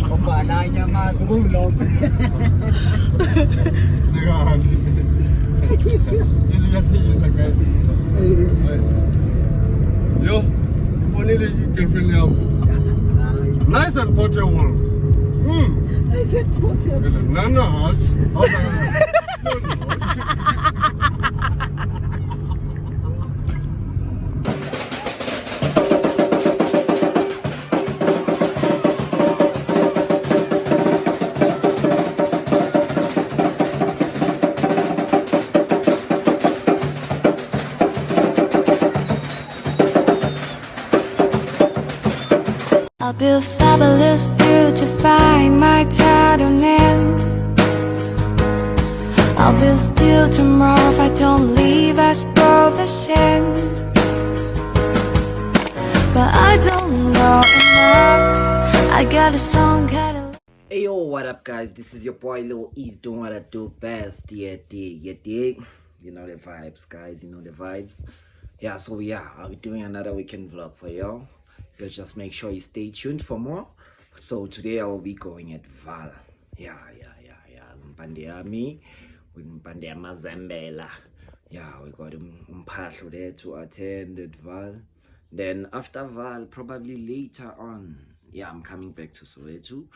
Obalanya mazi kumloso. Yo, only the girlfriend now. Nice and portable. I said portable. Nanas. I'll be fabulous due to find my title name. I'll be still tomorrow if I don't leave as profession. But I don't know enough. I got a song called Hey yo, what up guys? This is your boy Lil E's doing what I do best. Yeah, dig. You know the vibes, guys. You know the vibes. Yeah, so yeah, I'll be doing another weekend vlog for y'all. You'll just make sure you stay tuned for more. So today I will be going at Val. Yeah. Mpandiami with Amazembela. Yeah, we got Mahlasela there to attend at Val. Then after Val, probably later on, yeah, I'm coming back to Soweto.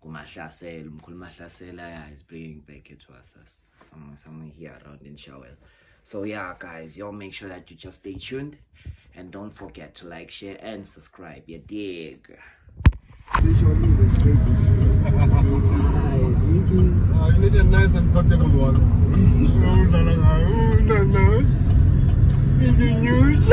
Mahlasela, Mahlasela, yeah, is bringing back to us somewhere here around in Shawel. So yeah, guys, y'all make sure that you just stay tuned. And don't forget to like, share, and subscribe. You dig? You need a nice and portable one. In the news.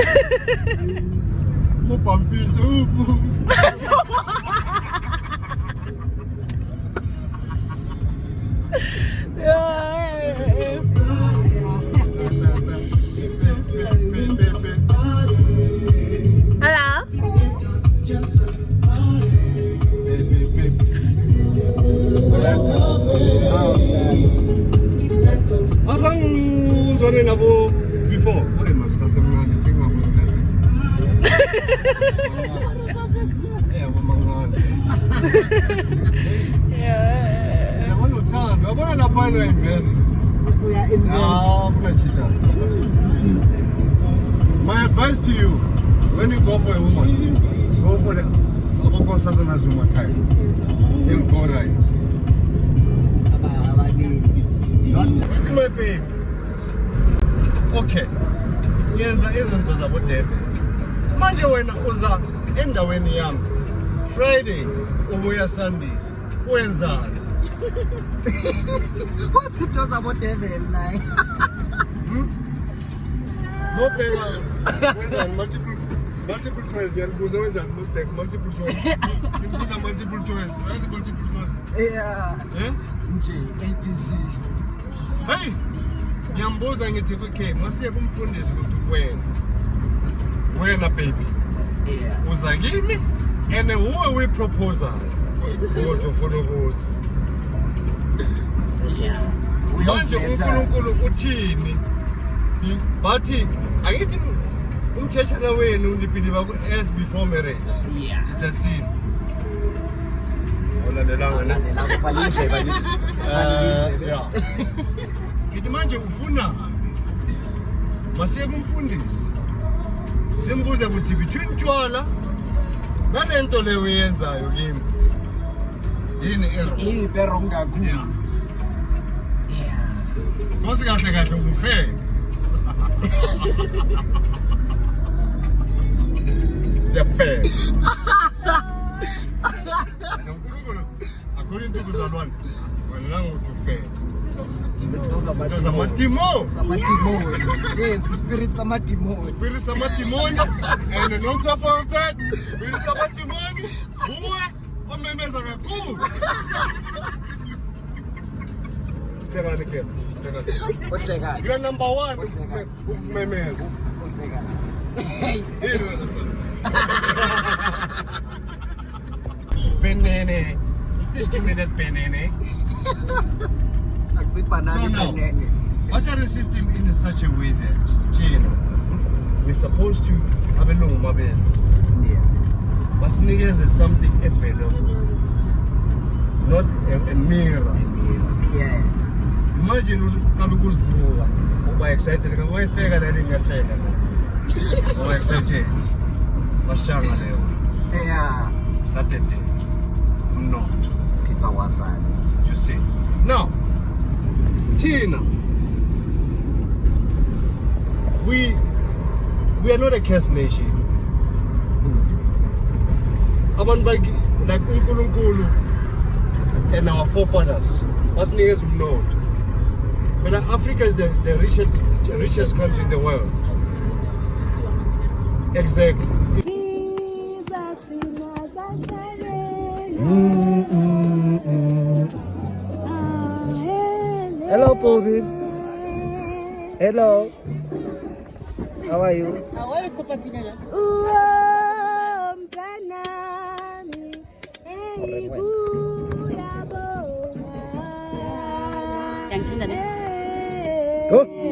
Before, my advice to you, when you go for a woman, go for the woman type. You'll go right. It's my babe. Okay. Yenza izinto zabo David. Manje wena uza endaweni yami. Friday ubuya Sunday. Wenzani? What's it does about devil naye? No payment. Wenzani multiple choice. Ngiyalibuza wenzani multiple choice. Ngibuza multiple choice. Where's multiple choice? Yeah. Nje ABC. Hey. Ngiyambuza ngithi okay, masiye kumfundisi ukuthi wena baby. Yeah. Uza kimi and who we propose ukuthi ufuna ukuza. Yeah. Manje uNkulunkulu uthini? Bathi angithi umthetshana wenu unibhiliva ku as before marriage. Yeah. It's a sin. Olandelanga na. Kufanele bayithi. Yeah. Ngithi manje ufuna masiye kumfundisi. Simbuza ukuthi between tshwala nalento leyo uyenzayo kimi. Yini error? Iberong kakhulu. Yeah. Ngosi kahle ukufe. Siyafe. Unkulunkulu according to kuzalwane wena ngutufe. Those are Samatimo. Yes, spirits samatimo. Spirits samatimo. And on top of that, spirits samatimo. Who omemeza kakhulu. Ohleka. You're number one. Ukumemeza. Benene. Just give me that benene. So now, watering system in such a way that we're supposed to have a long mabes. basinikeze something available, not a mirror. Yeah. Imagine uqala ukuzibuka uba excited ngayifeka la ngiyafeka uba excited bashanga leyo Yeah. Saturday not Keep our side. you see now Tina we are not a cash nation abantu like uNkulunkulu and our forefathers basinikeza umnotho. But Africa is the richest country in the world. Exactly. Hello, Bobby. Hello. How are you? Go.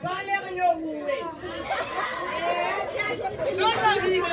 No ring.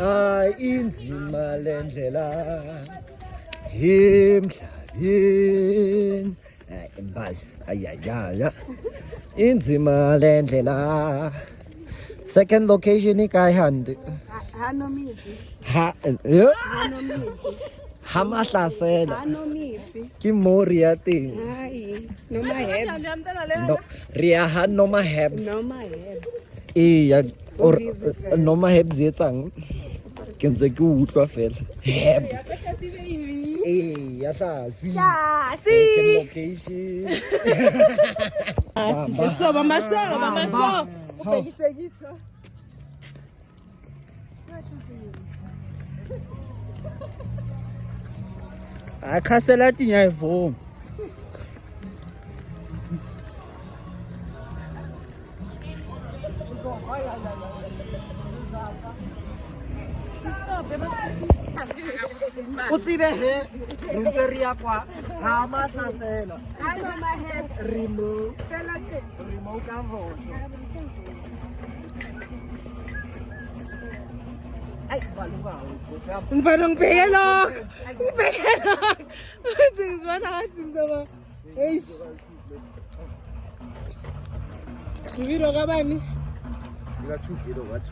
Hayi inzima lendlela emhlabeni. Imbali ayayaya. Inzima lendlela. Second location ikayihandi. Hanomizi. Mahlasela. Hanomizi. Ke mo re ya teng. Hayi. Noma hebs. No, re ya ha noma hebs. Noma hebs. Ya or noma hebs etsang. Ke ntse ke utlwa fela. Heb. Ya hlasi. Second location. Maso. Ubhekisekisa. Akhasela tinya ivoma. Utsibe he ntse ri ya kwa ha Mahlasela remove ka voso ai baluwa go sa Ngibhalong phelo. Phelo. Ngizibona ngathi ngizoba. Hey. Ngibilo kabani? Ika 2 kilo wa 2.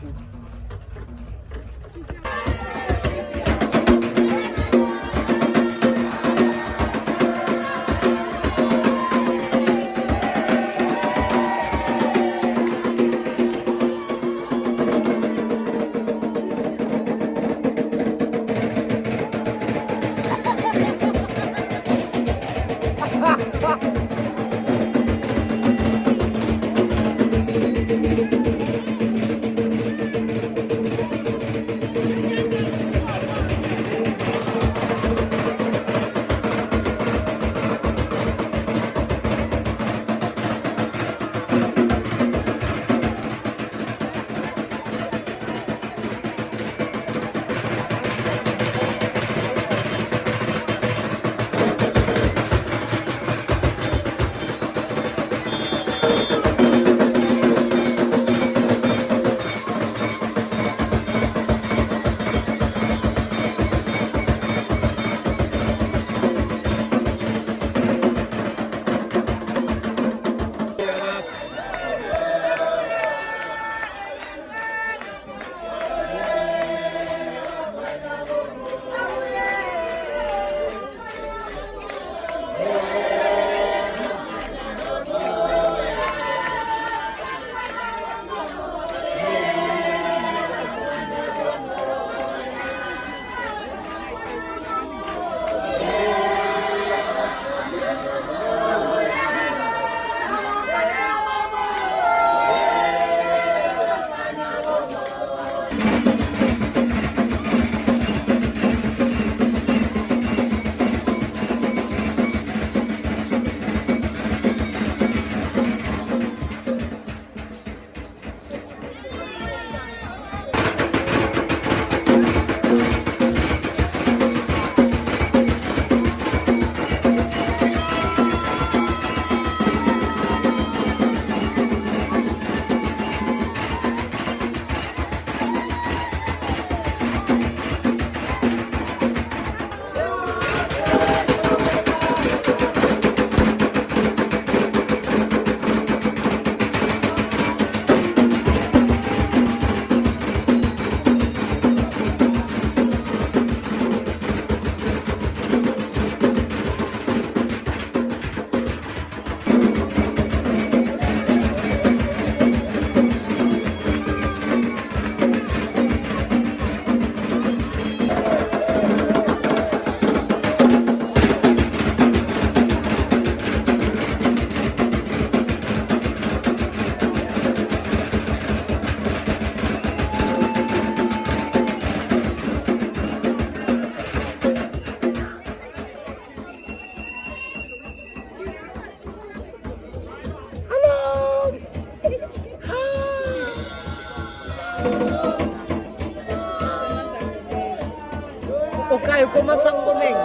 Okay, kung masangkumeng.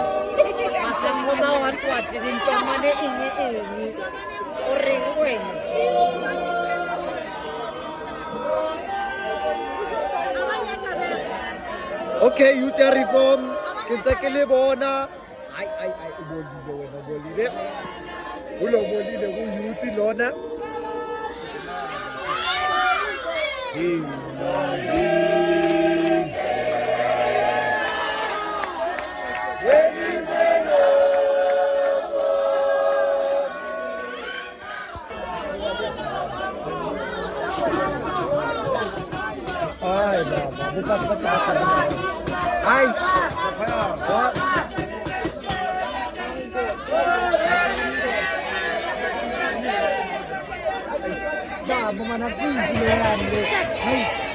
Masangkumawan ko at rinchong ingi. Uring uwing. Okay, youth reform. Kinsa ke le bona. Ai o bolile wena o bolile. O lo bolile go youth lona. Ai, baba, bukas Ai. Baba, mana pintu yan. Ai.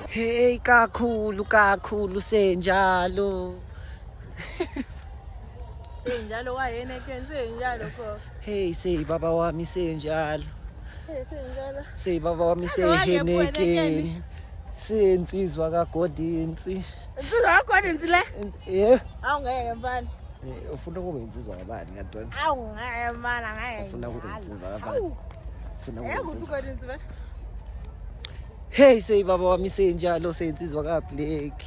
Hey kakhulu senjalo. Senjalo wayena senjalo ko. Hey say baba wami senjalo. Senjalo. Say baba wami seheneke. Sensizwa kagodinsi. Insizwa kagodinsi le? Yeah. Awungeke mfana. Ufuna kube insizwa kabani ngantoni? Awungeke mfana ngeke. Ufuna kube insizwa kabani? Ufuna kube insizwa kabani? Hey say baba wami senjalo sensizwa ka Black.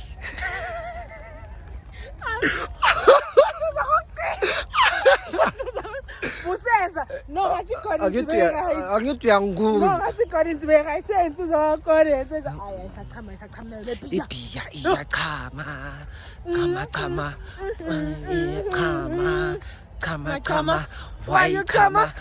Buseza no ngathi khona insibeka. Angithi uyanguza. No ngathi khona insibeka isensizwa khona insizwa. Hayi isachama le biya. Ibiya iyachama. Chama. Chama. Why you chama?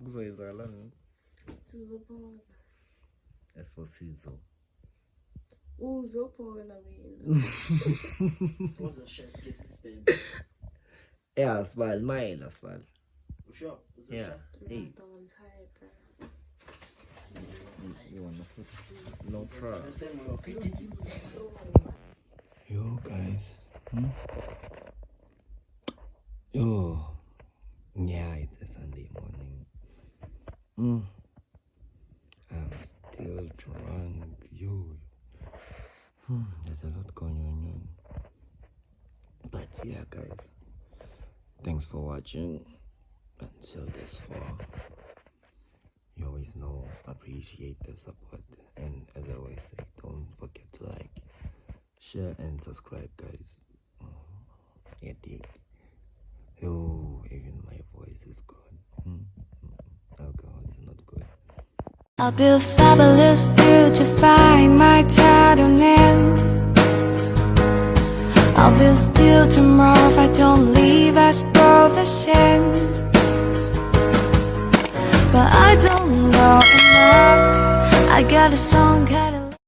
Kuzoyenzakalani? Sizophola. As for Sizo. Uzophola wena. What's the chef's gift this baby? Yeah, smile, mine, smile. Sure. Was it Yeah. chef? Hey, Dog, I'm tired, bro. you want to sleep? No problem. The same way. Kiki. Yo, guys. Yo. Yeah, it's a Sunday morning. I'm still drunk. Yo. There's a lot going on. But yeah, guys. Thanks for watching until this far. You always know, appreciate the support. And as I always say, don't forget to like, share, and subscribe, guys. Yeah, dig. Yo, even my voice is gone. Alcohol is not good. I'll be fabulous through to find my title name. I'll be still tomorrow if I don't leave as provision. But I don't know enough. I got a song